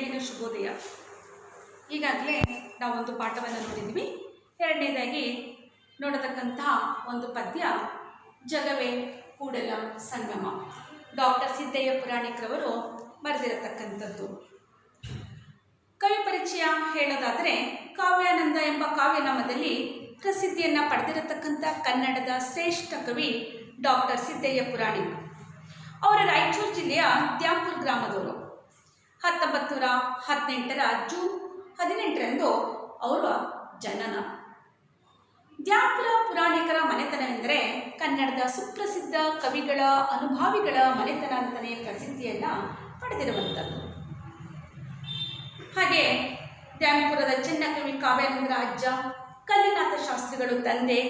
ಬೆಳಗಿನ ಶುಭೋದಯ. ಈಗಾಗಲೇ ನಾವೊಂದು ಪಾಠವನ್ನು ನೋಡಿದ್ವಿ. ಎರಡನೇದಾಗಿ ನೋಡತಕ್ಕಂತಹ ಒಂದು ಪದ್ಯ ಜಗವೇ ಕೂಡಲ ಸಂಗಮ, ಡಾಕ್ಟರ್ ಸಿದ್ದಯ್ಯ ಪುರಾಣಿಕರವರು ಬರೆದಿರತಕ್ಕಂಥದ್ದು. ಕವಿ ಪರಿಚಯ ಹೇಳೋದಾದರೆ, ಕಾವ್ಯಾನಂದ ಎಂಬ ಕಾವ್ಯನಾಮದಲ್ಲಿ ಪ್ರಸಿದ್ಧಿಯನ್ನು ಪಡೆದಿರತಕ್ಕಂಥ ಕನ್ನಡದ ಶ್ರೇಷ್ಠ ಕವಿ ಡಾಕ್ಟರ್ ಸಿದ್ದಯ್ಯ ಪುರಾಣಿಕ. ಅವರ ರಾಯಚೂರು ಜಿಲ್ಲೆಯ ದ್ಯಾಂಪುರ ಗ್ರಾಮದವರು. 1918 ಜೂನ್ 18ರಂದು ಅವರ ಜನನ. ದ್ಯಾಂಪುರ ಪುರಾಣಿಕರ ಮನೆತನವೆಂದರೆ ಕನ್ನಡದ ಸುಪ್ರಸಿದ್ಧ ಕವಿಗಳ ಅನುಭಾವಿಗಳ ಮನೆತನ ಅಂತಲೇ ಪ್ರಸಿದ್ಧಿಯನ್ನು ಪಡೆದಿರುವಂಥದ್ದು. ಹಾಗೆ ದ್ಯಾಂಪುರದ ಚೆನ್ನಕವಿ ಕಾವ್ಯಾನಂದರ ಅಜ್ಜ ಕಲ್ಲಿನಾಥ ಶಾಸ್ತ್ರಿಗಳು ತಂದೆ,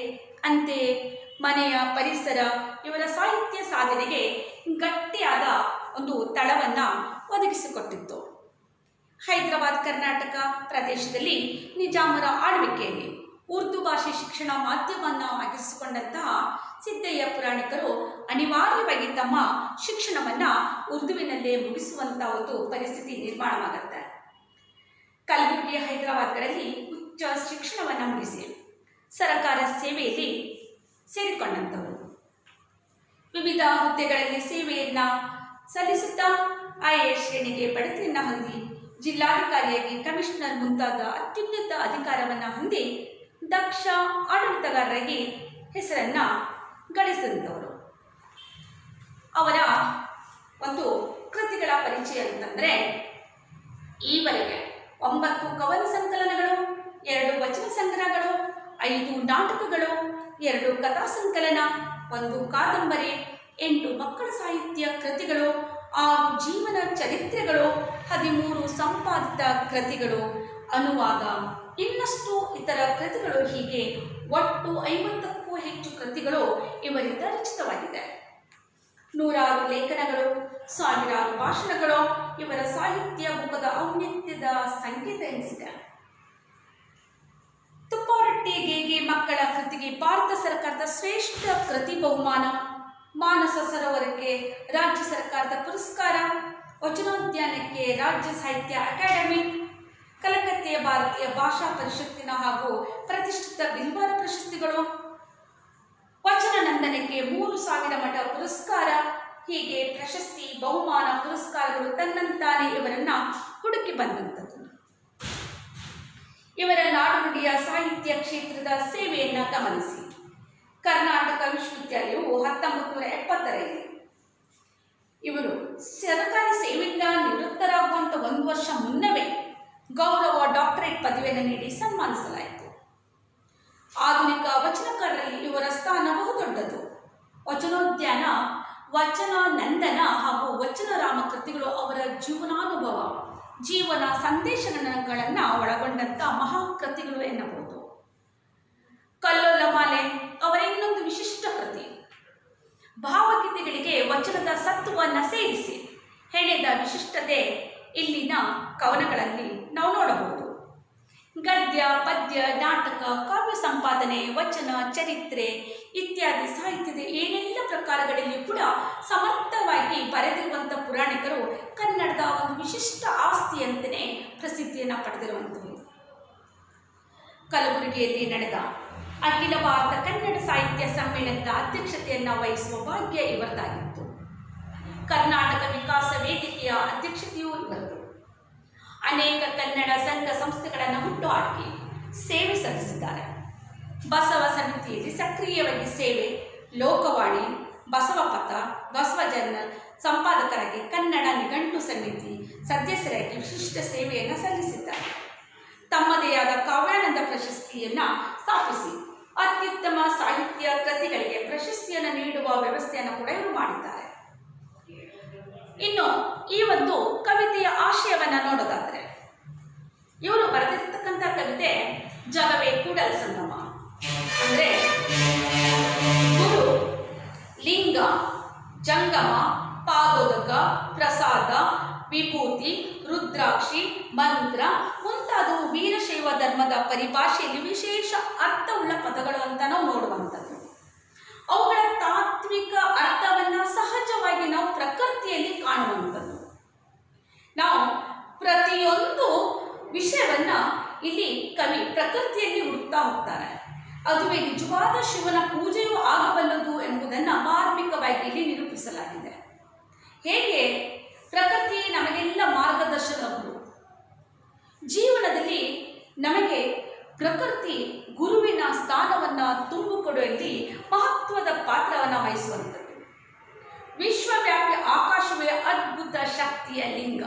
ಅಂತೆಯೇ ಮನೆಯ ಪರಿಸರ ಇವರ ಸಾಹಿತ್ಯ ಸಾಧನೆಗೆ ಗಟ್ಟಿಯಾದ ಒಂದು ತಳವನ್ನು ಒದಗಿಸಿಕೊಟ್ಟಿತ್ತು. ಹೈದರಾಬಾದ್ ಕರ್ನಾಟಕ ಪ್ರದೇಶದಲ್ಲಿ ನಿಜಾಮರ ಆಳ್ವಿಕೆಯಲ್ಲಿ ಉರ್ದು ಭಾಷೆ ಶಿಕ್ಷಣ ಮಾಧ್ಯಮವನ್ನು ಆಗಿರಿಸಿಕೊಂಡಂತಹ ಸಿದ್ದಯ್ಯ ಪುರಾಣಿಕರು ಅನಿವಾರ್ಯವಾಗಿ ತಮ್ಮ ಶಿಕ್ಷಣವನ್ನು ಉರ್ದುವಿನಲ್ಲೇ ಮುಗಿಸುವಂಥ ಒಂದು ಪರಿಸ್ಥಿತಿ ನಿರ್ಮಾಣವಾಗುತ್ತೆ. ಕಲಬುರಗಿ, ಹೈದರಾಬಾದ್ಗಳಲ್ಲಿ ಉಚ್ಚ ಶಿಕ್ಷಣವನ್ನು ಮುಗಿಸಿ ಸರಕಾರ ಸೇವೆಯಲ್ಲಿ ಸೇರಿಕೊಂಡಂಥವರು. ವಿವಿಧ ಹುದ್ದೆಗಳಲ್ಲಿ ಸೇವೆಯನ್ನು ಸಲ್ಲಿಸುತ್ತಾ IAS ಶ್ರೇಣಿಗೆ ಬಡ್ತಿಯನ್ನು ಹೊಂದಿ ಜಿಲ್ಲಾಧಿಕಾರಿಯಾಗಿ ಕಮಿಷನರ್ ಮುಂತಾದ ಅತ್ಯುನ್ನತ ಅಧಿಕಾರವನ್ನು ಹೊಂದಿ ದಕ್ಷ ಆಡಳಿತಗಾರರಾಗಿ ಹೆಸರನ್ನು ಗಳಿಸಿದಂಥವರು. ಅವರ ಒಂದು ಕೃತಿಗಳ ಪರಿಚಯ ಅಂತಂದರೆ, ಈವರೆಗೆ 9 ಕವನ ಸಂಕಲನಗಳು, 2 ವಚನ ಸಂಗ್ರಹಗಳು, 5 ನಾಟಕಗಳು, 2 ಕಥಾ ಸಂಕಲನ, 1 ಕಾದಂಬರಿ, 8 ಮಕ್ಕಳ ಸಾಹಿತ್ಯ ಕೃತಿಗಳು, 6 ಜೀವನ ಚರಿತ್ರೆಗಳು, 13 ಸಂಪಾದಿತ ಕೃತಿಗಳು, ಅನುವಾದ, ಇನ್ನಷ್ಟು ಇತರ ಕೃತಿಗಳು, ಹೀಗೆ ಒಟ್ಟು 50ಕ್ಕೂ ಹೆಚ್ಚು ಕೃತಿಗಳು ಇವರಿಂದ ರಚಿತವಾಗಿದೆ. 100 ಲೇಖನಗಳು, 1000 ಭಾಷಣಗಳು ಇವರ ಸಾಹಿತ್ಯ ಮುಖದ ಔನ್ನತ್ಯದ ಸಂಕೇತ ಎನಿಸಿದೆ. ತುಪ್ಪಾರೊಟ್ಟಿ ಗೇಗೆ ಮಕ್ಕಳ ಕೃತಿಗೆ ಭಾರತ ಸರ್ಕಾರದ ಶ್ರೇಷ್ಠ ಕೃತಿ ಬಹುಮಾನ, ಮಾನಸ ಸರೋವರಕ್ಕೆ ರಾಜ್ಯ ಸರ್ಕಾರದ ಪುರಸ್ಕಾರ, ವಚನೋದ್ಯಾನಕ್ಕೆ ರಾಜ್ಯ ಸಾಹಿತ್ಯ ಅಕಾಡೆಮಿ, ಕಲಕತ್ತೆಯ ಭಾರತೀಯ ಭಾಷಾ ಪರಿಷತ್ತಿನ ಹಾಗೂ ಪ್ರತಿಷ್ಠಿತ ಬಿಲ್ವಾರ ಪ್ರಶಸ್ತಿಗಳು, ವಚನ ನಂದನಕ್ಕೆ 3000 ಮಠ ಪುರಸ್ಕಾರ, ಹೀಗೆ ಪ್ರಶಸ್ತಿ, ಬಹುಮಾನ, ಪುರಸ್ಕಾರಗಳು ತನ್ನಂತಾನೆ ಇವರನ್ನ ಹುಡುಕಿ ಬಂದಂಥದ್ದು. ಇವರ ನಾಡುನುಡಿಯ ಸಾಹಿತ್ಯ ಕ್ಷೇತ್ರದ ಸೇವೆಯನ್ನು ಗಮನಿಸಿ. ಕರ್ನಾಟಕ ವಿಶ್ವವಿದ್ಯಾಲಯವು 1970ರಲ್ಲಿ ಇವರು ಸರ್ಕಾರಿ ಸೇವೆಯಿಂದ ನಿವೃತ್ತರಾಗುವಂಥ 1 ವರ್ಷ ಮುನ್ನವೇ ಗೌರವ ಡಾಕ್ಟರೇಟ್ ಪದವಿಯನ್ನು ನೀಡಿ ಸನ್ಮಾನಿಸಲಾಯಿತು. ಆಧುನಿಕ ವಚನಕಾರರಲ್ಲಿ ಇವರ ಸ್ಥಾನ ಬಹುದೊಡ್ಡದು. ವಚನೋದ್ಯಾನ, ವಚನ ನಂದನ ಹಾಗೂ ವಚನ ರಾಮ ಕೃತಿಗಳು ಅವರ ಜೀವನಾನುಭವ, ಜೀವನ ಸಂದೇಶಗಳನ್ನು ಒಳಗೊಂಡಂಥ ಮಹಾಕೃತಿಗಳು ಎನ್ನಬಹುದು. ಕಲ್ಲೋಲ ಮಾಲೆ ಅವರ ಇನ್ನೊಂದು ವಿಶಿಷ್ಟ ಕೃತಿ. ಭಾವಗೀತೆಗಳಿಗೆ ವಚನದ ಸತ್ವವನ್ನು ಸೇರಿಸಿ ಹೆಣೆದ ವಿಶಿಷ್ಟತೆ ಇಲ್ಲಿನ ಕವನಗಳಲ್ಲಿ ನಾವು ನೋಡಬಹುದು. ಗದ್ಯ, ಪದ್ಯ, ನಾಟಕ, ಕಾವ್ಯ ಸಂಪಾದನೆ, ವಚನ, ಚರಿತ್ರೆ ಇತ್ಯಾದಿ ಸಾಹಿತ್ಯದ ಏನೆಲ್ಲ ಪ್ರಕಾರಗಳಲ್ಲಿ ಕೂಡ ಸಮರ್ಥವಾಗಿ ಬರೆದಿರುವಂಥ ಪುರಾಣಿಕರು ಕನ್ನಡದ ಒಂದು ವಿಶಿಷ್ಟ ಆಸ್ತಿಯಂತೆಯೇ ಪ್ರಸಿದ್ಧಿಯನ್ನು ಪಡೆದಿರುವಂಥದ್ದು. ಕಲಬುರಗಿಯಲ್ಲಿ ನಡೆದ ಅಖಿಲ ಭಾರತ ಕನ್ನಡ ಸಾಹಿತ್ಯ ಸಮ್ಮೇಳನದ ಅಧ್ಯಕ್ಷತೆಯನ್ನು ವಹಿಸುವ ಭಾಗ್ಯ ಇವರದಾಗಿತ್ತು. ಕರ್ನಾಟಕ ವಿಕಾಸ ವೇದಿಕೆಯ ಅಧ್ಯಕ್ಷತೆಯೂ ಇವರದು. ಅನೇಕ ಕನ್ನಡ ಸಂಘ ಸಂಸ್ಥೆಗಳನ್ನು ಹುಟ್ಟುಹಾಕಿ ಸೇವೆ ಸಲ್ಲಿಸಿದ್ದಾರೆ. ಬಸವ ಸಮಿತಿಯಲ್ಲಿ ಸಕ್ರಿಯವಾಗಿ ಸೇವೆ, ಲೋಕವಾಣಿ, ಬಸವಪಥ, ಬಸವ ಜರ್ನಲ್ ಸಂಪಾದಕರಾಗಿ, ಕನ್ನಡ ನಿಘಂಟು ಸಮಿತಿ ಸದಸ್ಯರಾಗಿ ವಿಶಿಷ್ಟ ಸೇವೆಯನ್ನು ಸಲ್ಲಿಸಿದ್ದಾರೆ. ತಮ್ಮದೇ ಆದ ಕಾವ್ಯಾನಂದ ಪ್ರಶಸ್ತಿಯನ್ನು ಸ್ಥಾಪಿಸಿ ಅತ್ಯುತ್ತಮ ಸಾಹಿತ್ಯ ಕೃತಿಗಳಿಗೆ ಪ್ರಶಸ್ತಿಯನ್ನು ನೀಡುವ ವ್ಯವಸ್ಥೆಯನ್ನು ಕೂಡ ಇವರು ಮಾಡಿದ್ದಾರೆ. ಇನ್ನು ಈ ಒಂದು ಕವಿತೆಯ ಆಶಯವನ್ನು ನೋಡೋದಾದರೆ, ಇವರು ಬರೆದಿರ್ತಕ್ಕಂಥ ಕವಿತೆ ಜಗವೇ ಕೂಡಲ ಸಂಗಮ. ಅಂದರೆ ಗುರು, ಲಿಂಗ, ಜಂಗಮ, ಪಾದೋದಕ, ಪ್ರಸಾದ, ವಿಭೂತಿ, ರುದ್ರಾಕ್ಷಿ, ಮಂತ್ರ ಮುಂತಾದವು ವೀರಶೈವ ಧರ್ಮದ ಪರಿಭಾಷೆಯಲ್ಲಿ ವಿಶೇಷ ಅರ್ಥವುಳ್ಳ ಪದಗಳು ಅಂತ ನಾವು ನೋಡುವಂಥದ್ದು. ಅವುಗಳ ತಾತ್ವಿಕ ಅರ್ಥವನ್ನು ಸಹಜವಾಗಿ ನಾವು ಪ್ರಕೃತಿಯಲ್ಲಿ ಕಾಣುವಂಥದ್ದು. ನಾವು ಪ್ರತಿಯೊಂದು ಆಕಾಶವನ್ನ ಇಲ್ಲಿ ಕವಿ ಪ್ರಕೃತಿಯಲ್ಲಿ ಹುಡುಕ್ತಾ ಹೋಗ್ತಾರೆ. ಅದುವೇ ನಿಜವಾದ ಶಿವನ ಪೂಜೆಯೂ ಆಗಬಲ್ಲದು ಎಂಬುದನ್ನು ಮಾರ್ಮಿಕವಾಗಿ ಇಲ್ಲಿ ನಿರೂಪಿಸಲಾಗಿದೆ. ಹೇಗೆ ಪ್ರಕೃತಿ ನಮಗೆಲ್ಲ ಮಾರ್ಗದರ್ಶನಗಳು. ಜೀವನದಲ್ಲಿ ನಮಗೆ ಪ್ರಕೃತಿ ಗುರುವಿನ ಸ್ಥಾನವನ್ನು ತುಂಬಿಕೊಡುವಲ್ಲಿ ಮಹತ್ವದ ಪಾತ್ರವನ್ನು ವಹಿಸುವಂಥದ್ದು. ವಿಶ್ವವ್ಯಾಪಿ ಆಕಾಶವೇ ಅದ್ಭುತ ಶಕ್ತಿಯ ಲಿಂಗ.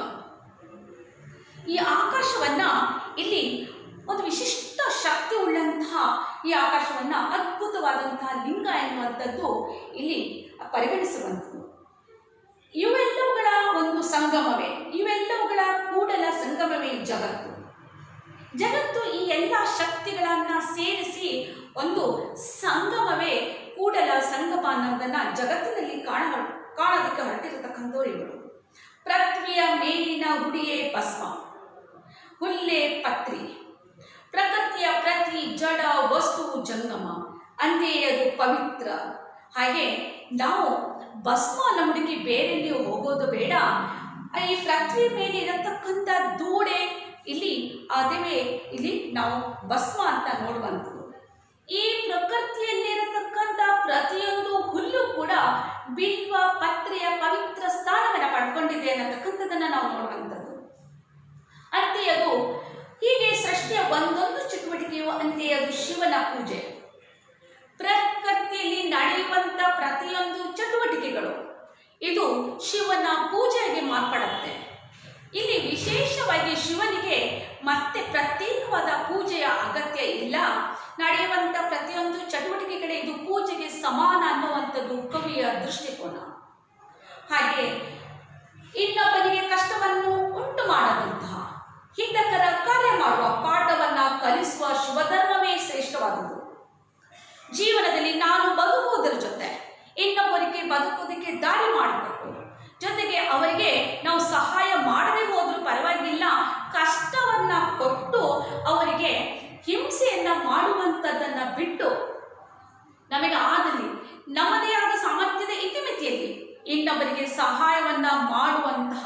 ಈ ಆಕಾಶವನ್ನ ಇಲ್ಲಿ ಒಂದು ವಿಶಿಷ್ಟ ಶಕ್ತಿ ಉಳ್ಳಂತಹ ಈ ಆಕಾಶವನ್ನ ಅದ್ಭುತವಾದಂತಹ ಲಿಂಗ ಎನ್ನುವಂಥದ್ದು ಇಲ್ಲಿ ಪರಿಗಣಿಸುವಂಥದ್ದು. ಇವೆಲ್ಲವುಗಳ ಒಂದು ಸಂಗಮವೇ, ಇವೆಲ್ಲವುಗಳ ಕೂಡಲ ಸಂಗಮವೇ ಜಗತ್ತು. ಜಗತ್ತು ಈ ಎಲ್ಲ ಶಕ್ತಿಗಳನ್ನ ಸೇರಿಸಿ ಒಂದು ಸಂಗಮವೇ ಕೂಡಲ ಸಂಗಮ ಅನ್ನೋದನ್ನ ಜಗತ್ತಿನಲ್ಲಿ ಕಾಣೋದಕ್ಕೆ ಹೊರಟಿರತಕ್ಕಂಥವ್ರು ಇವರು. ಪೃಥ್ವಿಯ ಮೇಲಿನ ಹುಡಿಯೇ ಭಸ್ಮ, ಹುಲ್ಲೇ ಪತ್ರಿ, ಪ್ರಕೃತಿಯ ಪ್ರತಿ ಜಡ ವಸ್ತು ಜಂಗಮ, ಅಂತೆಯೇ ಅದು ಪವಿತ್ರ. ಹಾಗೆ ನಾವು ಭಸ್ಮವನ್ನು ಹುಡುಕಿ ಬೇರೆಲ್ಲಿಯೂ ಹೋಗೋದು ಬೇಡ. ಈ ಪೃಥ್ವಿ ಮೇಲೆ ಇರತಕ್ಕಂಥ ಧೂಳೆ ಇಲ್ಲಿ ಅದುವೇ ಇಲ್ಲಿ ನಾವು ಭಸ್ಮ ಅಂತ ನೋಡುವಂಥದ್ದು. ಈ ಪ್ರಕೃತಿಯಲ್ಲಿರತಕ್ಕಂಥ ಪ್ರತಿಯೊಂದು ಹುಲ್ಲು ಕೂಡ ಬಿಲ್ವ ಪತ್ರೆಯ ಪವಿತ್ರ ಸ್ಥಾನವನ್ನು ಪಡ್ಕೊಂಡಿದೆ ಅನ್ನತಕ್ಕಂಥದ್ದನ್ನು ನಾವು ನೋಡುವಂಥದ್ದು. ಅಂತೆಯೇ ಅದು ಹೀಗೆ ಸೃಷ್ಟಿಯ ಒಂದೊಂದು ಚಟುವಟಿಕೆಯು ಅಂತೆಯೇ ಅದು ಶಿವನ ಪೂಜೆ. ಪ್ರಕೃತಿಯಲ್ಲಿ ನಡೆಯುವಂಥ ಪ್ರತಿಯೊಂದು ಚಟುವಟಿಕೆಗಳು ಇದು ಶಿವನ ಪೂಜೆಯಾಗಿ ಮಾರ್ಪಡುತ್ತೆ. ಇಲ್ಲಿ ವಿಶೇಷವಾಗಿ ಶಿವನಿಗೆ ಮತ್ತೆ ಪ್ರತ್ಯೇಕವಾದ ಪೂಜೆಯ ಅಗತ್ಯ ಇಲ್ಲ. ನಡೆಯುವಂಥ ಪ್ರತಿಯೊಂದು ಚಟುವಟಿಕೆಗಳೇ ಇದು ಪೂಜೆಗೆ ಸಮಾನ ಅನ್ನುವಂಥದ್ದು ಕವಿಯ ದೃಷ್ಟಿಕೋನ. ಹಾಗೆ ಇನ್ನೊಬ್ಬನಿಗೆ ಕಷ್ಟವನ್ನು ಉಂಟು ಮಾಡದಂತಹ ಹಿತಕರ ಕಾರ್ಯ ಮಾಡುವ ಪಾಠವನ್ನ ಕಲಿಸುವ ಶಿವಧರ್ಮವೇ ಶ್ರೇಷ್ಠವಾದುದು. ಜೀವನದಲ್ಲಿ ನಾನು ಬದುಕುವುದರ ಜೊತೆ ಇನ್ನೊಬ್ಬರಿಗೆ ಬದುಕುವುದಕ್ಕೆ ದಾರಿ ಮಾಡಿಕೊಟ್ಟು, ಜೊತೆಗೆ ಅವರಿಗೆ ನಾವು ಸಹಾಯ ಮಾಡದೆ ಹೋದ್ರೂ ಪರವಾಗಿಲ್ಲ, ಕಷ್ಟವನ್ನ ಕೊಟ್ಟು ಅವರಿಗೆ ಹಿಂಸೆಯನ್ನ ಮಾಡುವಂಥದ್ದನ್ನು ಬಿಟ್ಟು ನಮಗೆ ಆದಲ್ಲಿ ನಮ್ಮದೇ ಆದ ಸಾಮರ್ಥ್ಯದ ಇತಿಮಿತಿಯಲ್ಲಿ ಇನ್ನೊಬ್ಬರಿಗೆ ಸಹಾಯವನ್ನ ಮಾಡುವಂತಹ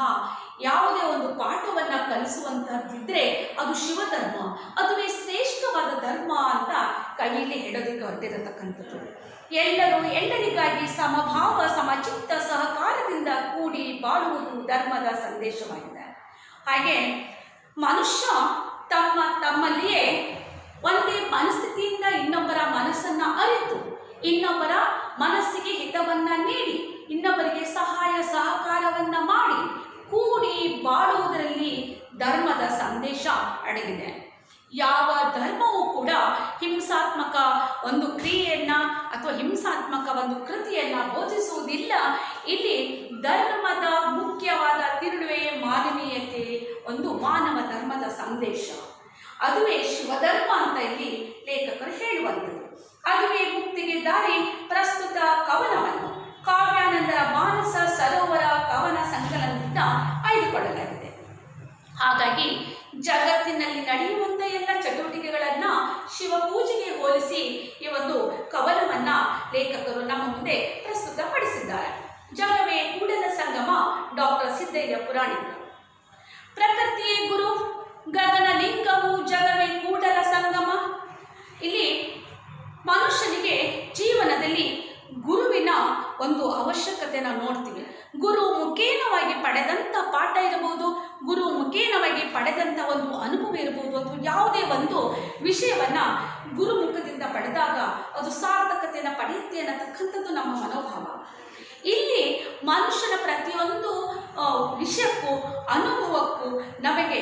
ಯಾವುದೇ ಒಂದು ಪಾಠವನ್ನ ಕಲಿಸುವಂತಹದ್ದಿದ್ರೆ ಅದು ಶಿವಧರ್ಮ, ಅದುವೇ ಶ್ರೇಷ್ಠವಾದ ಧರ್ಮ ಅಂತ ಕವಿಯಲ್ಲಿ ಹೇಳೋದಕ್ಕೆ ಹೊರಟಿರತಕ್ಕಂಥದ್ದು. ಎಲ್ಲರೂ ಎಲ್ಲರಿಗಾಗಿ ಸಮಭಾವ ಸಮಚಿತ್ತ ಸಹಕಾರದಿಂದ ಕೂಡಿ ಬಾಳುವುದು ಧರ್ಮದ ಸಂದೇಶವಾಗಿದೆ. ಹಾಗೆ ಮನುಷ್ಯ ತಮ್ಮಲ್ಲಿಯೇ ಒಂದೇ ಮನಸ್ಥಿತಿಯಿಂದ ಇನ್ನೊಬ್ಬರ ಮನಸ್ಸನ್ನು ಅರಿತು ಇನ್ನೊಬ್ಬರ ಮನಸ್ಸಿಗೆ ಹಿತವನ್ನ ನೀಡಿ ಇನ್ನೊಬ್ಬರಿಗೆ ಸಹಾಯ ಸಹಕಾರವನ್ನ ಮಾಡಿ ಕೂಡಿ ಬಾಳುವುದರಲ್ಲಿ ಧರ್ಮದ ಸಂದೇಶ ಅಡಗಿದೆ. ಯಾವ ಧರ್ಮವೂ ಕೂಡ ಹಿಂಸಾತ್ಮಕ ಒಂದು ಕ್ರಿಯೆಯನ್ನ ಅಥವಾ ಹಿಂಸಾತ್ಮಕ ಒಂದು ಕೃತಿಯನ್ನ ಬೋಧಿಸುವುದಿಲ್ಲ. ಇಲ್ಲಿ ಧರ್ಮದ ಮುಖ್ಯವಾದ ತಿರುಳುವೆ ಮಾನವೀಯತೆ, ಒಂದು ಮಾನವ ಧರ್ಮದ ಸಂದೇಶ. ಅದುವೇ ಶಿವಧರ್ಮ ಅಂತ ಇಲ್ಲಿ ಲೇಖಕರು ಹೇಳುವಂಥದ್ದು. ಅದುವೇ ಮುಕ್ತಿಗೆ ದಾರಿ ಪ್ರಸ್ತುತ ಕವನವನ್ನು ಕಾವ್ಯಾನಂದರ ಮಾನಸ ಸರೋವರ ಕವನ ಸಂಕಲನದಿಂದ ಆಯ್ದುಕೊಳ್ಳಲಾಗಿದೆ. ಹಾಗಾಗಿ ಜಗತ್ತಿನಲ್ಲಿ ನಡೆಯುವಂಥ ಎಲ್ಲ ಚಟುವಟಿಕೆಗಳನ್ನ ಶಿವಪೂಜೆಗೆ ಹೋಲಿಸಿ ಈ ಒಂದು ಕವನವನ್ನ ಲೇಖಕರು ನಮ್ಮ ಮುಂದೆ ಪ್ರಸ್ತುತಪಡಿಸಿದ್ದಾರೆ. ಜಗವೇ ಕೂಡಲ ಸಂಗಮ, ಡಾಕ್ಟರ್ ಸಿದ್ದಯ್ಯ ಪುರಾಣಿಕ. ಪ್ರಕೃತಿಯೇ ಗುರು, ಗಗನ ಲಿಂಗವು ಜಗವೇ ಕೂಡಲ ಸಂಗಮ. ಇಲ್ಲಿ ಮನುಷ್ಯನಿಗೆ ಜೀವನದಲ್ಲಿ ಗುರುವಿನ ಒಂದು ಅವಶ್ಯಕತೆಯನ್ನು ನೋಡ್ತೀವಿ. ಗುರು ಮುಖೇನವಾಗಿ ಪಡೆದಂಥ ಪಾಠ ಇರಬಹುದು, ಗುರು ಮುಖೇನವಾಗಿ ಪಡೆದಂಥ ಒಂದು ಅನುಭವ ಇರಬಹುದು, ಅಥವಾ ಯಾವುದೇ ಒಂದು ವಿಷಯವನ್ನು ಗುರುಮುಖದಿಂದ ಪಡೆದಾಗ ಅದು ಸಾರ್ಥಕತೆಯನ್ನು ಪಡೆಯುತ್ತೆ ಅನ್ನತಕ್ಕಂಥದ್ದು ನಮ್ಮ ಮನೋಭಾವ. ಇಲ್ಲಿ ಮನುಷ್ಯನ ಪ್ರತಿಯೊಂದು ವಿಷಯಕ್ಕೂ ಅನುಭವಕ್ಕೂ ನಮಗೆ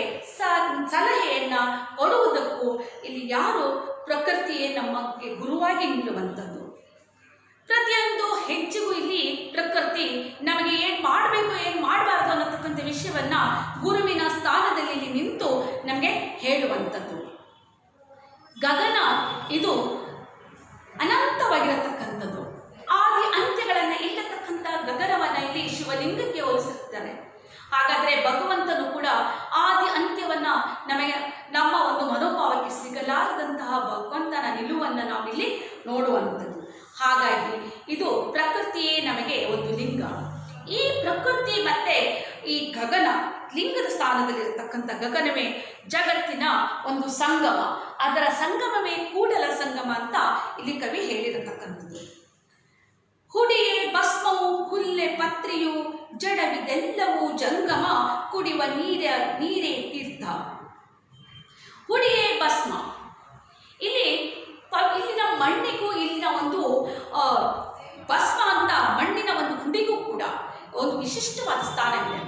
ಸಲಹೆಯನ್ನು ಕೊಡುವುದಕ್ಕೂ ಇಲ್ಲಿ ಯಾರು ಪ್ರಕೃತಿಯೇ ನಮಗೆ ಗುರುವಾಗಿ ನಿಲ್ಲುವಂಥದ್ದು. ಪ್ರತಿಯೊಂದು ಹೆಜ್ಜೆಗೂ ಇಲ್ಲಿ ಪ್ರಕೃತಿ ನಮಗೆ ಏನು ಮಾಡಬೇಕು ಏನು ಮಾಡಬಾರ್ದು ಅನ್ನತಕ್ಕಂಥ ವಿಷಯವನ್ನ ಗುರುವಿನ ಸ್ಥಾನದಲ್ಲಿ ಇಲ್ಲಿ ನಿಂತು ನಮಗೆ ಹೇಳುವಂಥದ್ದು. ಗಗನ ಇದು ಅನಂತವಾಗಿರತಕ್ಕಂಥದ್ದು. ಆದಿ ಅಂತ್ಯಗಳನ್ನು ಇಲ್ಲತಕ್ಕಂಥ ಗಗನವನ್ನು ಇಲ್ಲಿ ಶಿವಲಿಂಗಕ್ಕೆ ಹೋಲಿಸುತ್ತಾರೆ. ಹಾಗಾದರೆ ಭಗವಂತನು ಕೂಡ ಆದಿ ಅಂತ್ಯವನ್ನ ನಮಗೆ ನಮ್ಮ ಒಂದು ಮನೋಭಾವಕ್ಕೆ ಸಿಗಲಾರದಂತಹ ಭಗವಂತನ ನಿಲುವನ್ನು ನಾವಿಲ್ಲಿ ನೋಡುವಂಥದ್ದು. ಹಾಗಾಗಿ ಇದು ಪ್ರಕೃತಿಯೇ ನಮಗೆ ಒಂದು ಲಿಂಗ. ಈ ಪ್ರಕೃತಿ ಮತ್ತೆ ಈ ಗಗನ ಲಿಂಗದ ಸ್ಥಾನ ಸ್ಥಾನದಲ್ಲಿರತಕ್ಕಂಥ ಗಗನವೇ ಜಗತ್ತಿನ ಒಂದು ಸಂಗಮ, ಅದರ ಸಂಗಮವೇ ಕೂಡಲ ಸಂಗಮ ಅಂತ ಇಲ್ಲಿ ಕವಿ ಹೇಳಿರತಕ್ಕಂಥದ್ದು. ಹುಡಿಯೇ ಭಸ್ಮವು ಹುಲ್ಲೆ ಪತ್ರಿಯು ಜಡವಿದೆಲ್ಲವೂ ಜಂಗಮ ಕುಡಿಯುವ ನೀರೇ ತೀರ್ಥ. ಹುಡಿಯೇ ಭಸ್ಮ, ಇಲ್ಲಿನ ಮಣ್ಣಿಗೂ ಇಲ್ಲಿನ ಒಂದು ಭಸ್ಮ ಅಂತ ಮಣ್ಣಿನ ಒಂದು ಹುಡಿಗೂ ಕೂಡ ಒಂದು ವಿಶಿಷ್ಟವಾದ ಸ್ಥಾನವಿದೆ.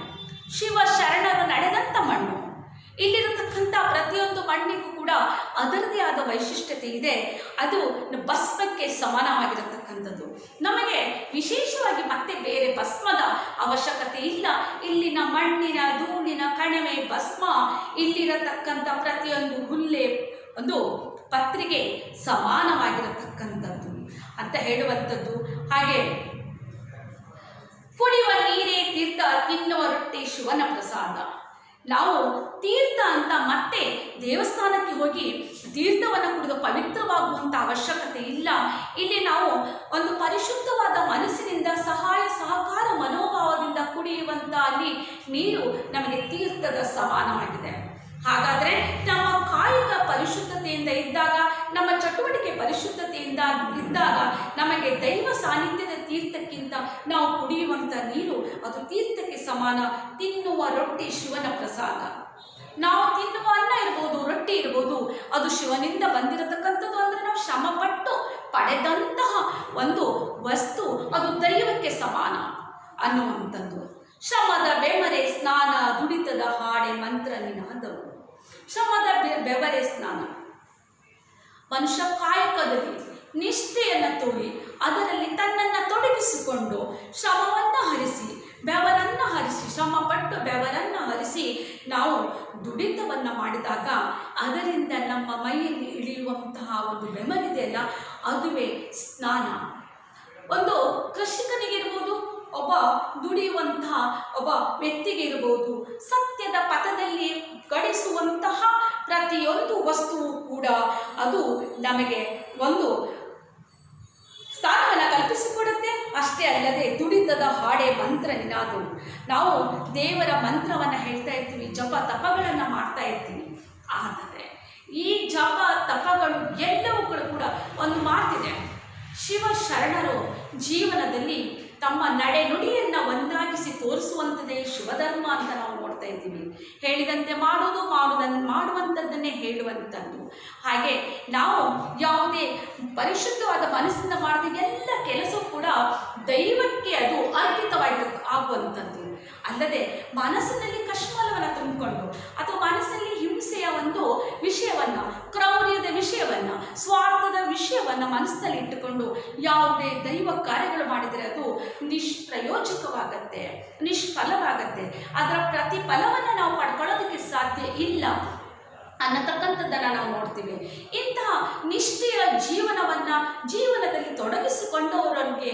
ಶಿವ ಶರಣರು ನಡೆದಂಥ ಮಣ್ಣು, ಇಲ್ಲಿರತಕ್ಕಂಥ ಪ್ರತಿಯೊಂದು ಮಣ್ಣಿಗೂ ಕೂಡ ಅದರದೇ ಆದ ವೈಶಿಷ್ಟ್ಯತೆ ಇದೆ. ಅದು ಭಸ್ಮಕ್ಕೆ ಸಮಾನವಾಗಿರತಕ್ಕಂಥದ್ದು. ನಮಗೆ ವಿಶೇಷವಾಗಿ ಮತ್ತೆ ಬೇರೆ ಭಸ್ಮದ ಅವಶ್ಯಕತೆ ಇಲ್ಲ. ಇಲ್ಲಿನ ಮಣ್ಣಿನ ಧೂಳಿನ ಕಣಿವೆ ಭಸ್ಮ ಇಲ್ಲಿರತಕ್ಕಂಥ ಪ್ರತಿಯೊಂದು ಹುಲ್ಲೆ ಒಂದು ಪತ್ರಿಗೆ ಸಮಾನವಾಗಿರತಕ್ಕಂಥದ್ದು ಅಂತ ಹೇಳುವಂಥದ್ದು. ಹಾಗೆ ಕುಡಿಯುವ ನೀರೇ ತೀರ್ಥ, ತಿನ್ನುವ ರೊಟ್ಟಿ ಶಿವನ ಪ್ರಸಾದ. ನಾವು ತೀರ್ಥ ಅಂತ ಮತ್ತೆ ದೇವಸ್ಥಾನಕ್ಕೆ ಹೋಗಿ ತೀರ್ಥವನ್ನು ಕುಡಿದು ಪವಿತ್ರವಾಗುವಂಥ ಅವಶ್ಯಕತೆ ಇಲ್ಲ. ಇಲ್ಲಿ ನಾವು ಒಂದು ಪರಿಶುದ್ಧವಾದ ಮನಸ್ಸಿನಿಂದ ಸಹಾಯ ಸಹಕಾರ ಮನೋಭಾವದಿಂದ ಕುಡಿಯುವಂಥ ಅಲ್ಲಿ ನೀರು ನಮಗೆ ತೀರ್ಥದ ಸಮಾನವಾಗಿದೆ. ಹಾಗಾದರೆ ನಮ್ಮ ಕಾಯಿಕ ಪರಿಶುದ್ಧತೆಯಿಂದ ಇದ್ದಾಗ, ನಮ್ಮ ಚಟುವಟಿಕೆ ಪರಿಶುದ್ಧತೆಯಿಂದ ಇದ್ದಾಗ ನಮಗೆ ದೈವ ಸಾನ್ನಿಧ್ಯದ ತೀರ್ಥಕ್ಕಿಂತ ನಾವು ಕುಡಿಯುವಂಥ ನೀರು ಅದು ತೀರ್ಥಕ್ಕೆ ಸಮಾನ. ತಿನ್ನುವ ರೊಟ್ಟಿ ಶಿವನ ಪ್ರಸಾದ. ನಾವು ತಿನ್ನುವ ಅನ್ನ ಇರ್ಬೋದು, ರೊಟ್ಟಿ ಇರ್ಬೋದು, ಅದು ಶಿವನಿಂದ ಬಂದಿರತಕ್ಕಂಥದ್ದು. ಅಂದರೆ ನಾವು ಶ್ರಮಪಟ್ಟು ಪಡೆದಂತಹ ಒಂದು ವಸ್ತು ಅದು ದೈವಕ್ಕೆ ಸಮಾನ ಅನ್ನುವಂಥದ್ದು. ಶ್ರಮದ ಬೆವರೆ ಸ್ನಾನ, ದುಡಿತದ ಹಾಡೆ ಮಂತ್ರ ನಿನಾದವು. ಶ್ರಮದ ಬೆವರೆ ಸ್ನಾನ, ಮನುಷ್ಯ ಕಾಯಕದಲ್ಲಿ ನಿಷ್ಠೆಯನ್ನು ತೋರಿ ಅದರಲ್ಲಿ ತನ್ನನ್ನು ತೊಡಗಿಸಿಕೊಂಡು ಶ್ರಮವನ್ನು ಹರಿಸಿ ಬೆವರನ್ನು ಹರಿಸಿ ಶ್ರಮಪಟ್ಟು ಬೆವರನ್ನು ಹರಿಸಿ ನಾವು ದುಡಿತವನ್ನು ಮಾಡಿದಾಗ ಅದರಿಂದ ನಮ್ಮ ಮೈಯಲ್ಲಿ ಇಳಿಯುವಂತಹ ಒಂದು ಬೆವರಿದೆಯಲ್ಲ, ಅದುವೇ ಸ್ನಾನ. ಒಂದು ಕೃಷಿಕನಿಗಿರ್ಬೋದು, ಒಬ್ಬ ದುಡಿಯುವಂತಹ ಒಬ್ಬ ವ್ಯಕ್ತಿಗೆ ಇರಬಹುದು, ಸತ್ಯದ ಪಥದಲ್ಲಿ ಗಳಿಸುವಂತಹ ಪ್ರತಿಯೊಂದು ವಸ್ತುವು ಕೂಡ ಅದು ನಮಗೆ ಒಂದು ಸ್ಥಾನವನ್ನು ಕಲ್ಪಿಸಿಕೊಡುತ್ತೆ. ಅಷ್ಟೇ ಅಲ್ಲದೆ ದುಡಿತದ ಹಾಡೆ ಮಂತ್ರ ನಿನಾದವು. ನಾವು ದೇವರ ಮಂತ್ರವನ್ನು ಹೇಳ್ತಾ ಇರ್ತೀವಿ, ಜಪ ತಪಗಳನ್ನು ಮಾಡ್ತಾ ಇರ್ತೀವಿ. ಆದರೆ ಈ ಜಪ ತಪಗಳು ಎಲ್ಲವುಗಳು ಕೂಡ ಒಂದು ಮಾತಿದೆ. ಶಿವ ಶರಣರು ಜೀವನದಲ್ಲಿ ತಮ್ಮ ನಡೆ ನುಡಿಯನ್ನು ಒಂದಾಗಿಸಿ ತೋರಿಸುವಂಥದ್ದೇ ಶಿವಧರ್ಮ ಅಂತ ನಾವು ನೋಡ್ತಾ ಇದ್ದೀವಿ. ಹೇಳಿದಂತೆ ಮಾಡುವಂಥದ್ದನ್ನೇ ಹೇಳುವಂಥದ್ದು. ಹಾಗೆ ನಾವು ಯಾವುದೇ ಪರಿಶುದ್ಧವಾದ ಮನಸ್ಸಿಂದ ಮಾಡಿದ ಎಲ್ಲ ಕೆಲಸವೂ ಕೂಡ ದೈವಕ್ಕೆ ಅದು ಆಗುವಂಥದ್ದು. ಅಲ್ಲದೆ ಮನಸ್ಸಿನಲ್ಲಿ ಕಶ್ಮಲವನ್ನು ತುಂಬಿಕೊಂಡು ಅಥವಾ ಮನಸ್ಸಲ್ಲಿ ಹಿಂಸೆಯ ಒಂದು ವಿಷಯವನ್ನು, ಕ್ರೌರ್ಯದ ವಿಷಯವನ್ನು, ಸ್ವಾರ್ಥದ ವಿಷಯವನ್ನು ಮನಸ್ಸಿನಲ್ಲಿ ಇಟ್ಟುಕೊಂಡು ಯಾವುದೇ ದೈವ ಕಾರ್ಯಗಳು ಮಾಡಿದರೆ ಅದು ನಿಷ್ಪ್ರಯೋಜಕವಾಗತ್ತೆ, ನಿಷ್ಫಲವಾಗತ್ತೆ. ಅದರ ಪ್ರತಿಫಲವನ್ನು ನಾವು ಪಡ್ಕೊಳ್ಳೋದಕ್ಕೆ ಸಾಧ್ಯ ಇಲ್ಲ ಅನ್ನತಕ್ಕಂಥದ್ದನ್ನು ನಾವು ನೋಡ್ತೀವಿ. ಇಂತಹ ನಿಷ್ಠೆಯ ಜೀವನದಲ್ಲಿ ತೊಡಗಿಸಿಕೊಂಡವರಿಗೆ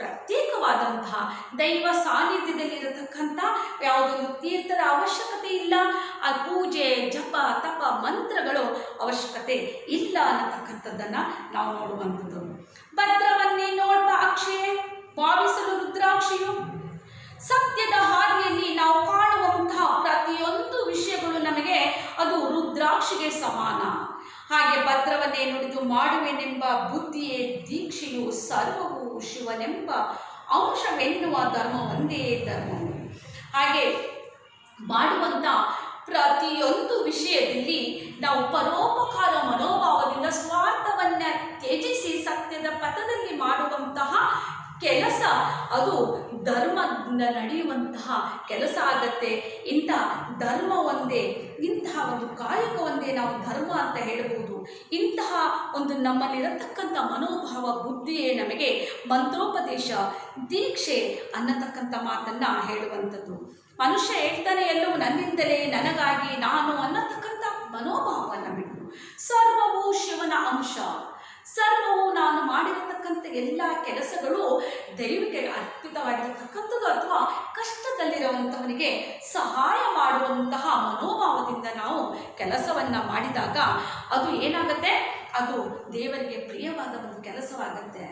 ಪ್ರತ್ಯೇಕವಾದಂತಹ ದೈವ ಸಾನ್ನಿಧ್ಯದಲ್ಲಿರತಕ್ಕಂಥ ಯಾವುದೊಂದು ತೀರ್ಥದ ಅವಶ್ಯಕತೆ ಇಲ್ಲ. ಆ ಪೂಜೆ, ಜಪ, ತಪ, ಮಂತ್ರಗಳು ಅವಶ್ಯಕತೆ ಇಲ್ಲ ಅನ್ನತಕ್ಕಂಥದ್ದನ್ನು ನಾವು ನೋಡುವಂಥದ್ದು. ಭದ್ರವನ್ನೇ ನೋಡ್ಬ ಅಕ್ಷಯೇ ಭಾವಿಸಲು ರುದ್ರಾಕ್ಷಿಯು. ಸತ್ಯದ ಹಾದಿಯಲ್ಲಿ ನಾವು ಕಾಣುವಂತಹ ಪ್ರತಿಯೊಂದು ವಿಷಯಗಳು ನಮಗೆ ಅದು ರುದ್ರಾಕ್ಷಿಗೆ ಸಮಾನ. ಹಾಗೆ ಭದ್ರವನ್ನೇ ನುಡಿದು ಮಾಡುವೆನೆಂಬ ಬುದ್ಧಿಯೇ ದೀಕ್ಷೆಯು, ಸರ್ವವು ಶಿವನೆಂಬ ಅಂಶವೆನ್ನುವ ಧರ್ಮ ಒಂದೇ ಧರ್ಮವು. ಹಾಗೆ ಮಾಡುವಂಥ ಪ್ರತಿಯೊಂದು ವಿಷಯದಲ್ಲಿ ನಾವು ಪರೋಪಕಾರ ಮನೋಭಾವದಿಂದ ಸ್ವಾರ್ಥವನ್ನು ತ್ಯಜಿಸಿ ಸತ್ಯದ ಪಥದಲ್ಲಿ ಮಾಡುವಂತಹ ಕೆಲಸ ಅದು ಧರ್ಮದಿಂದ ನಡೆಯುವಂತಹ ಕೆಲಸ ಆಗತ್ತೆ. ಇಂಥ ಧರ್ಮ ಒಂದೇ, ಇಂತಹ ಒಂದು ಕಾಯಕ ಒಂದೇ ನಾವು ಧರ್ಮ ಅಂತ ಹೇಳಬಹುದು. ಇಂತಹ ಒಂದು ನಮ್ಮಲ್ಲಿರತಕ್ಕಂಥ ಮನೋಭಾವ ಬುದ್ಧಿಯೇ ನಮಗೆ ಮಂತ್ರೋಪದೇಶ, ದೀಕ್ಷೆ ಅನ್ನತಕ್ಕಂಥ ಮಾತನ್ನು ಹೇಳುವಂಥದ್ದು. ಮನುಷ್ಯ ಹೇಳ್ತಾನೆ ಎಲ್ಲವೂ ನನ್ನಿಂದಲೇ, ನನಗಾಗಿ, ನಾನು ಅನ್ನತಕ್ಕಂಥ ಮನೋಭಾವವನ್ನು ಬಿಟ್ಟು ಸರ್ವವು ಶಿವನ ಅಂಶ, ಸರ್ವವು ನಾನು ಮಾಡಿರತಕ್ಕಂಥ ಎಲ್ಲ ಕೆಲಸಗಳು ದೈವಕ್ಕೆ ಅರ್ಪಿತವಾಗಿರತಕ್ಕಂಥದ್ದು ಅಥವಾ ಕಷ್ಟದಲ್ಲಿರುವಂಥವನಿಗೆ ಸಹಾಯ ಮಾಡುವಂತಹ ಮನೋಭಾವದಿಂದ ನಾವು ಕೆಲಸವನ್ನು ಮಾಡಿದಾಗ ಅದು ಏನಾಗುತ್ತೆ, ಅದು ದೇವರಿಗೆ ಪ್ರಿಯವಾದ ಒಂದು ಕೆಲಸವಾಗುತ್ತೆ.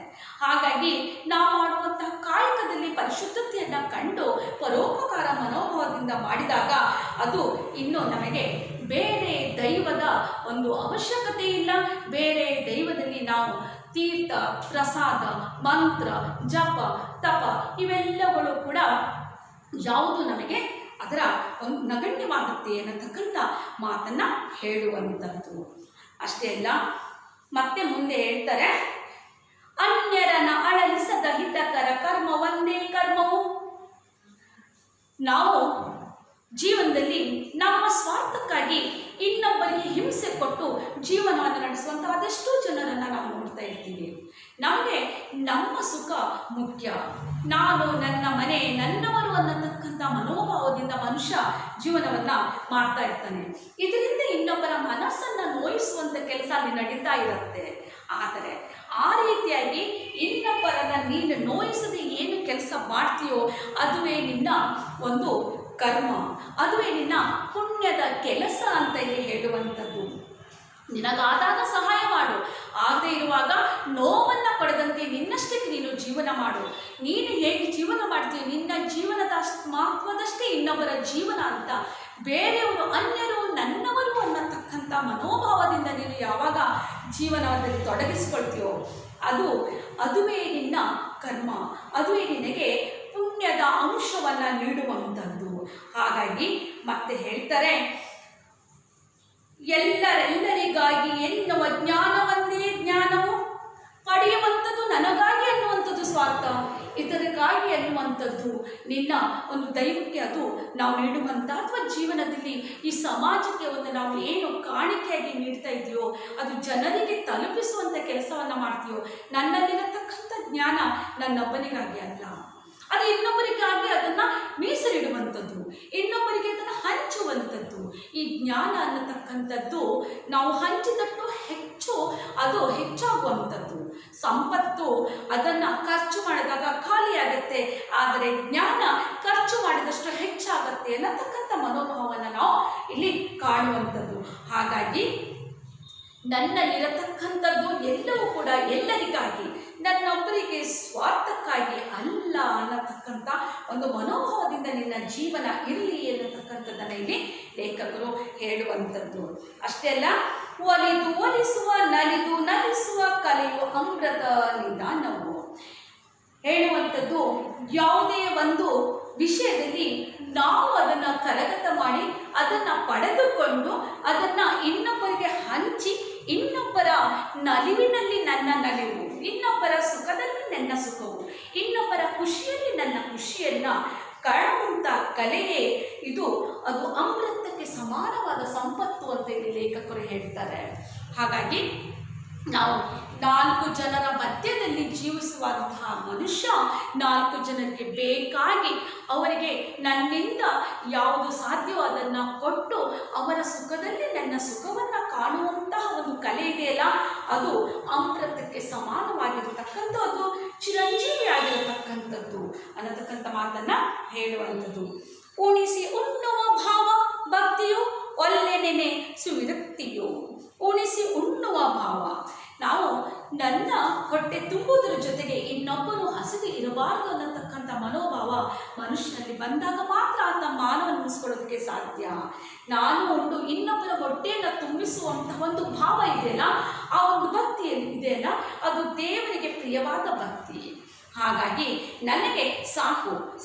ಹಾಗಾಗಿ ನಾವು ಮಾಡುವಂತಹ ಕಾಯಕದಲ್ಲಿ ಪರಿಶುದ್ಧತೆಯನ್ನು ಕಂಡು ಪರೋಪಕಾರ ಮನೋಭಾವದಿಂದ ಮಾಡಿದಾಗ ಅದು ಇನ್ನು ನಮಗೆ ಬೇರೆ ದೈವದ ಒಂದು ಅವಶ್ಯಕತೆ ಇಲ್ಲ. ಬೇರೆ ದೈವದಲ್ಲಿ ನಾವು ತೀರ್ಥ, ಪ್ರಸಾದ, ಮಂತ್ರ, ಜಪ, ತಪ ಇವೆಲ್ಲಗಳು ಕೂಡ ಯಾವುದು ನಮಗೆ ಅದರ ಒಂದು ನಗಣ್ಯವಾಗುತ್ತೆ ಅನ್ನತಕ್ಕಂಥ ಮಾತನ್ನು ಹೇಳುವಂಥದ್ದು. ಅಷ್ಟೇ ಅಲ್ಲ, ಮತ್ತೆ ಮುಂದೆ ಹೇಳ್ತಾರೆ, ಅನ್ಯರನ್ನ ಅಳಲಿಸದ ಹಿತಕರ ಕರ್ಮ ಒಂದೇ ಕರ್ಮವು. ನಾವು ಜೀವನದಲ್ಲಿ ನಮ್ಮ ಸ್ವಾರ್ಥಕ್ಕಾಗಿ ಇನ್ನೊಬ್ಬರಿಗೆ ಹಿಂಸೆ ಕೊಟ್ಟು ಜೀವನವನ್ನು ನಡೆಸುವಂಥ ಅದೆಷ್ಟೋ ಜನರನ್ನು ನಾವು ನೋಡ್ತಾ ಇರ್ತೀವಿ. ನಮಗೆ ನಮ್ಮ ಸುಖ ಮುಖ್ಯ, ನಾನು ನನ್ನ ಮನೆ ನನ್ನವರು ಅನ್ನತಕ್ಕಂಥ ಮನೋಭಾವದಿಂದ ಮನುಷ್ಯ ಜೀವನವನ್ನು ಮಾಡ್ತಾ ಇರ್ತಾನೆ. ಇದರಿಂದ ಇನ್ನೊಬ್ಬರ ಮನಸ್ಸನ್ನು ನೋಯಿಸುವಂಥ ಕೆಲಸ ಅಲ್ಲಿ ನಡೀತಾ ಇರುತ್ತೆ. ಆದರೆ ಆ ರೀತಿಯಾಗಿ ಇನ್ನೊಬ್ಬರನ್ನು ನೀನು ನೋಯಿಸದೆ ಏನು ಕೆಲಸ ಮಾಡ್ತೀಯೋ ಅದುವೇ ನಿನ್ನ ಒಂದು ಕರ್ಮ, ಅದುವೇ ನಿನ್ನ ಪುಣ್ಯದ ಕೆಲಸ ಅಂತ ಇಲ್ಲಿ ಹೇಳುವಂಥದ್ದು. ನಿನಗಾದಾಗ ಸಹಾಯ ಮಾಡು, ಆಗದೆ ಇರುವಾಗ ನೋವನ್ನು ಪಡೆದಂತೆ ನಿನ್ನಷ್ಟಕ್ಕೆ ನೀನು ಜೀವನ ಮಾಡು. ನೀನು ಹೇಗೆ ಜೀವನ ಮಾಡ್ತೀಯ, ನಿನ್ನ ಜೀವನದ ಮಹತ್ವದಷ್ಟೇ ಇನ್ನೊಬ್ಬರ ಜೀವನ ಅಂತ ಬೇರೆಯವರು ಅನ್ಯರು ನನ್ನವರು ಅನ್ನತಕ್ಕಂಥ ಮನೋಭಾವದಿಂದ ನೀನು ಯಾವಾಗ ಜೀವನದಲ್ಲಿ ತೊಡಗಿಸ್ಕೊಳ್ತೀಯೋ ಅದುವೇ ನಿನ್ನ ಕರ್ಮ, ಅದುವೇ ನಿನಗೆ ಪುಣ್ಯದ ಅಂಶವನ್ನು ನೀಡುವಂಥದ್ದು. ಹಾಗಾಗಿ ಮತ್ತೆ ಹೇಳ್ತಾರೆ, ಎಲ್ಲರಿಗಾಗಿ ಎನ್ನುವ ಜ್ಞಾನವನ್ನೇ ಜ್ಞಾನವು, ಪಡೆಯುವಂಥದ್ದು ನನಗಾಗಿ ಅನ್ನುವಂಥದ್ದು ಸ್ವಾರ್ಥ, ಇತರಕ್ಕಾಗಿ ಅನ್ನುವಂಥದ್ದು ನಿನ್ನ ಒಂದು ದೈವಕ್ಕೆ ಅದು ನಾವು ನೀಡುವಂಥ ಅಥವಾ ಜೀವನದಲ್ಲಿ ಈ ಸಮಾಜಕ್ಕೆ ಒಂದು ನಾವು ಏನು ಕಾಣಿಕೆಯಾಗಿ ನೀಡ್ತಾ ಇದೆಯೋ ಅದು ಜನರಿಗೆ ತಲುಪಿಸುವಂಥ ಕೆಲಸವನ್ನು ಮಾಡ್ತೀಯೋ. ನನ್ನಲ್ಲಿರತಕ್ಕಂಥ ಜ್ಞಾನ ನನ್ನೊಬ್ಬನಿಗಾಗಿ ಅಲ್ಲ, ಅದು ಇನ್ನೊಬ್ಬರಿಗಾಗಿ ಅದನ್ನು ಮೀಸಲಿಡುವಂಥದ್ದು, ಇನ್ನೊಬ್ಬರಿಗೆ ಅದನ್ನು ಹಂಚುವಂಥದ್ದು. ಈ ಜ್ಞಾನ ಅನ್ನತಕ್ಕಂಥದ್ದು ನಾವು ಹಂಚಿದಟ್ಟು ಹೆಚ್ಚು ಅದು ಹೆಚ್ಚಾಗುವಂಥದ್ದು. ಸಂಪತ್ತು ಅದನ್ನು ಖರ್ಚು ಮಾಡಿದಾಗ ಖಾಲಿಯಾಗುತ್ತೆ, ಆದರೆ ಜ್ಞಾನ ಖರ್ಚು ಮಾಡಿದಷ್ಟು ಹೆಚ್ಚಾಗುತ್ತೆ ಅನ್ನತಕ್ಕಂಥ ಮನೋಭಾವವನ್ನು ನಾವು ಇಲ್ಲಿ ಕಾಣುವಂಥದ್ದು. ಹಾಗಾಗಿ ನನ್ನಲ್ಲಿರತಕ್ಕಂಥದ್ದು ಎಲ್ಲವೂ ಕೂಡ ಎಲ್ಲರಿಗಾಗಿ, ನನ್ನೊಬ್ಬರಿಗೆ ಸ್ವಾರ್ಥಕ್ಕಾಗಿ ಅಲ್ಲ ಅನ್ನತಕ್ಕಂಥ ಒಂದು ಮನೋಭಾವದಿಂದ ನಿನ್ನ ಜೀವನ ಇರಲಿ ಅನ್ನತಕ್ಕಂಥದ್ದನ್ನು ಇಲ್ಲಿ ಲೇಖಕರು ಹೇಳುವಂಥದ್ದು. ಅಷ್ಟೇ ಅಲ್ಲ, ಒಲಿದು ಒಲಿಸುವ ನಲಿದು ನಲಿಸುವ ಕಲೆಯು ಅಮೃತ ನಿಧಾನವು ಹೇಳುವಂಥದ್ದು. ಯಾವುದೇ ಒಂದು ವಿಷಯದಲ್ಲಿ ನಾವು ಅದನ್ನು ಕರಗತ ಮಾಡಿ ಅದನ್ನು ಪಡೆದುಕೊಂಡು ಅದನ್ನು ಇನ್ನೊಬ್ಬರಿಗೆ ಹಂಚಿ, ಇನ್ನೊಬ್ಬರ ನಲಿವಿನಲ್ಲಿ ನನ್ನ ನಲಿವು, ಇನ್ನೊಬ್ಬರ ಸುಖದಲ್ಲಿ ನನ್ನ ಸುಖವು, ಇನ್ನೊಬ್ಬರ ಖುಷಿಯಲ್ಲಿ ನನ್ನ ಖುಷಿಯನ್ನು ಕಾಣುವಂಥ ಕಲೆಯೇ ಅದು ಅಮೃತಕ್ಕೆ ಸಮಾನವಾದ ಸಂಪತ್ತು ಅಂತ ಇಲ್ಲಿ ಲೇಖಕರು ಹೇಳ್ತಾರೆ. ಹಾಗಾಗಿ ನಾವು 4 ಜನರ ಮಧ್ಯದಲ್ಲಿ ಜೀವಿಸುವಂತಹ ಮನುಷ್ಯ 4 ಜನರಿಗೆ ಬೇಕಾಗಿ ಅವರಿಗೆ ನನ್ನಿಂದ ಯಾವುದು ಸಾಧ್ಯವೋ ಅದನ್ನು ಕೊಟ್ಟು ಅವರ ಸುಖದಲ್ಲಿ ನನ್ನ ಸುಖವನ್ನು ಕಾಣುವಂತಹ ಒಂದು ಕಲೆ ಇದೆಯಲ್ಲ, ಅದು ಅಮೃತಕ್ಕೆ ಸಮಾನವಾಗಿರತಕ್ಕಂಥದ್ದು, ಚಿರಂಜೀವಿಯಾಗಿರತಕ್ಕಂಥದ್ದು ಅನ್ನತಕ್ಕಂಥ ಮಾತನ್ನು ಹೇಳುವಂಥದ್ದು. ಉಣಿಸಿ ಉಣ್ಣುವ ಭಾವ ಭಕ್ತಿಯು, ಒಲ್ಲೆನೆನೆ ಸುವಿರಕ್ತಿಯು. ಉಣಿಸಿ ಉಣ್ಣುವ ಭಾವ, ನಾವು ನನ್ನ ಹೊಟ್ಟೆ ತುಂಬುವುದರ ಜೊತೆಗೆ ಇನ್ನೊಬ್ಬನು ಹಸಿದು ಇರಬಾರದು ಅನ್ನತಕ್ಕಂಥ ಮನೋಭಾವ ಮನುಷ್ಯನಲ್ಲಿ ಬಂದಾಗ ಮಾತ್ರ ಆತ ಮಾನವ ಉಳಿಸ್ಕೊಳ್ಳೋದಕ್ಕೆ ಸಾಧ್ಯ. ನಾನು ಉಂಡು ಇನ್ನೊಬ್ಬರ ಹೊಟ್ಟೆಯನ್ನು ತುಂಬಿಸುವಂತಹ ಒಂದು ಭಾವ ಇದೆಯಲ್ಲ, ಆ ಒಂದು ಭಕ್ತಿ ಇದೆಯಲ್ಲ, ಅದು ದೇವರಿಗೆ ಪ್ರಿಯವಾದ ಭಕ್ತಿ. ಹಾಗಾಗಿ ನನಗೆ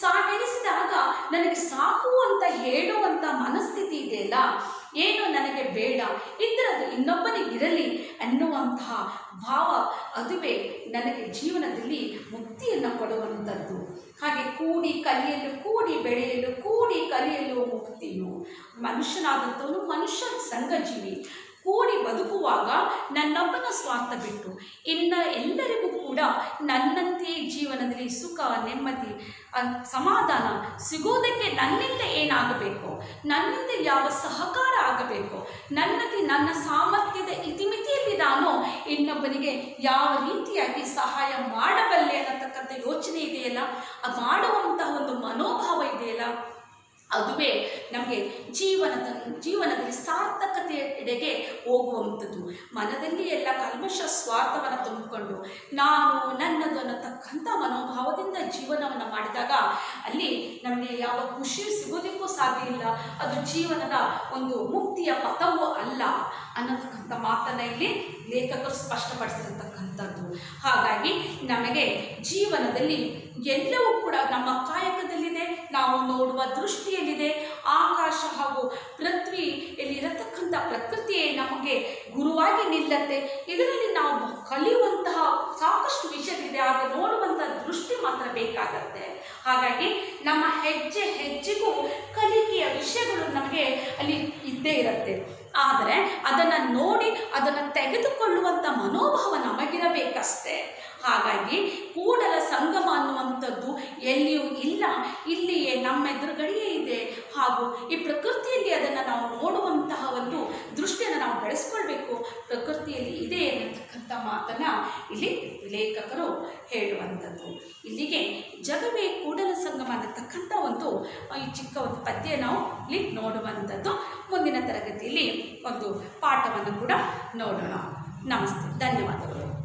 ಸಾಕೆನಿಸಿದಾಗ ನನಗೆ ಸಾಕು ಅಂತ ಹೇಳುವಂಥ ಮನಸ್ಥಿತಿ ಇದೆಯಲ್ಲ, ಏನು ನನಗೆ ಬೇಡ ಇದ್ದರೆ ಅದು ಇನ್ನೊಬ್ಬನಿಗಿರಲಿ ಅನ್ನುವಂತಹ ಭಾವ, ಅದುವೇ ನನಗೆ ಜೀವನದಲ್ಲಿ ಮುಕ್ತಿಯನ್ನು ಕೊಡುವಂಥದ್ದು. ಹಾಗೆ ಕೂಡಿ ಕಲಿಯಲು, ಕೂಡಿ ಬೆಳೆಯಲು, ಕೂಡಿ ಕಲಿಯಲು ಮುಕ್ತಿಯು. ಮನುಷ್ಯನಾದಂಥವನು ಮನುಷ್ಯ ಸಂಘಜೀವಿ, ಕೂಡಿ ಬದುಕುವಾಗ ನನ್ನೊಬ್ಬನ ಸ್ವಾರ್ಥ ಬಿಟ್ಟು ಇನ್ನು ಎಲ್ಲರಿಗೂ ಕೂಡ ನನ್ನಂತೆಯೇ ಜೀವನದಲ್ಲಿ ಸುಖ, ನೆಮ್ಮದಿ, ಸಮಾಧಾನ ಸಿಗೋದಕ್ಕೆ ನನ್ನಿಂದ ಏನಾಗಬೇಕು, ನನ್ನಿಂದ ಯಾವ ಸಹಕಾರ ಆಗಬೇಕು, ನನ್ನ ಸಾಮರ್ಥ್ಯದ ಇತಿಮಿತಿಯಲ್ಲಿ ನಾನು ಇನ್ನೊಬ್ಬನಿಗೆ ಯಾವ ರೀತಿಯಾಗಿ ಸಹಾಯ ಮಾಡಬಲ್ಲೆ ಅನ್ನತಕ್ಕಂಥ ಯೋಚನೆ ಇದೆಯಲ್ಲ, ಮಾಡುವಂತಹ ಒಂದು ಮನೋಭಾವ ಇದೆಯಲ್ಲ, ಅದುವೇ ನಮಗೆ ಜೀವನದಲ್ಲಿ ಸಾರ್ಥಕತೆಯೆಡೆಗೆ ಹೋಗುವಂಥದ್ದು. ಮನದಲ್ಲಿ ಎಲ್ಲ ಕಲ್ಮಶ ಸ್ವಾರ್ಥವನ್ನು ತುಂಬಿಕೊಂಡು ನಾನು ನನ್ನದು ಅನ್ನತಕ್ಕಂಥ ಮನೋಭಾವದಿಂದ ಜೀವನವನ್ನು ಮಾಡಿದಾಗ ಅಲ್ಲಿ ನಮಗೆ ಯಾವ ಖುಷಿ ಸಿಗೋದಕ್ಕೂ ಸಾಧ್ಯ ಇಲ್ಲ. ಅದು ಜೀವನದ ಒಂದು ಮುಕ್ತಿಯ ಪಥವೂ ಅಲ್ಲ ಅನ್ನತಕ್ಕಂಥ ಮಾತನ್ನು ಇಲ್ಲಿ ಲೇಖಕರು ಸ್ಪಷ್ಟಪಡಿಸಿರತಕ್ಕಂಥದ್ದು. ಹಾಗಾಗಿ ನಮಗೆ ಜೀವನದಲ್ಲಿ ಎಲ್ಲವೂ ಕೂಡ ನಮ್ಮ ಕಾಯಕದಲ್ಲಿದೆ, ನಾವು ನೋಡುವ ದೃಷ್ಟಿಯಲ್ಲಿದೆ. ಆಕಾಶ ಹಾಗೂ ಪೃಥ್ವಿಯಲ್ಲಿರತಕ್ಕಂಥ ಪ್ರಕೃತಿಯೇ ನಮಗೆ ಗುರುವಾಗಿ ನಿಲ್ಲತ್ತೆ. ಇದರಲ್ಲಿ ನಾವು ಕಲಿಯುವಂತಹ ಸಾಕಷ್ಟು ವಿಷಯಗಳಿದೆ, ಆಗ ನೋಡುವಂತಹ ದೃಷ್ಟಿ ಮಾತ್ರ ಬೇಕಾಗತ್ತೆ. ಹಾಗಾಗಿ ನಮ್ಮ ಹೆಜ್ಜೆ ಹೆಜ್ಜೆಗೂ ಕಲಿಕೆಯ ವಿಷಯಗಳು ನಮಗೆ ಅಲ್ಲಿ ಇದ್ದೇ ಇರುತ್ತೆ. ಆದರೆ ಅದನ್ನು ನೋಡಿ ಅದನ್ನು ತೆಗೆದುಕೊಳ್ಳುವಂಥ ಮನೋಭಾವ ನಮಗಿರಬೇಕಷ್ಟೇ. ಹಾಗಾಗಿ ಕೂಡಲ ಸಂಗಮ ಅನ್ನುವಂಥದ್ದು ಎಲ್ಲಿಯೂ ಇಲ್ಲ, ಇಲ್ಲಿಯೇ ನಮ್ಮೆದುರುಗಡೆಯೇ ಇದೆ. ಹಾಗೂ ಈ ಪ್ರಕೃತಿಯಲ್ಲಿ ಅದನ್ನು ನಾವು ನೋಡುವಂತಹ ಒಂದು ದೃಷ್ಟಿಯನ್ನು ನಾವು ಬೆಳೆಸ್ಕೊಳ್ಬೇಕು. ಪ್ರಕೃತಿಯಲ್ಲಿ ಇದೆ ಅನ್ನತಕ್ಕಂಥ ಮಾತನ್ನು ಇಲ್ಲಿ ಲೇಖಕರು ಹೇಳುವಂಥದ್ದು. ಇಲ್ಲಿಗೆ ಜಗವೇ ಕೂಡಲ ಸಂಗಮ ಅನ್ನತಕ್ಕಂಥ ಒಂದು ಈ ಚಿಕ್ಕ ಒಂದು ಪದ್ಯ ನಾವು ಇಲ್ಲಿ ನೋಡುವಂಥದ್ದು. ಮುಂದಿನ ತರಗತಿಯಲ್ಲಿ ಒಂದು ಪಾಠವನ್ನು ಕೂಡ ನೋಡೋಣ. ನಮಸ್ತೆ, ಧನ್ಯವಾದಗಳು.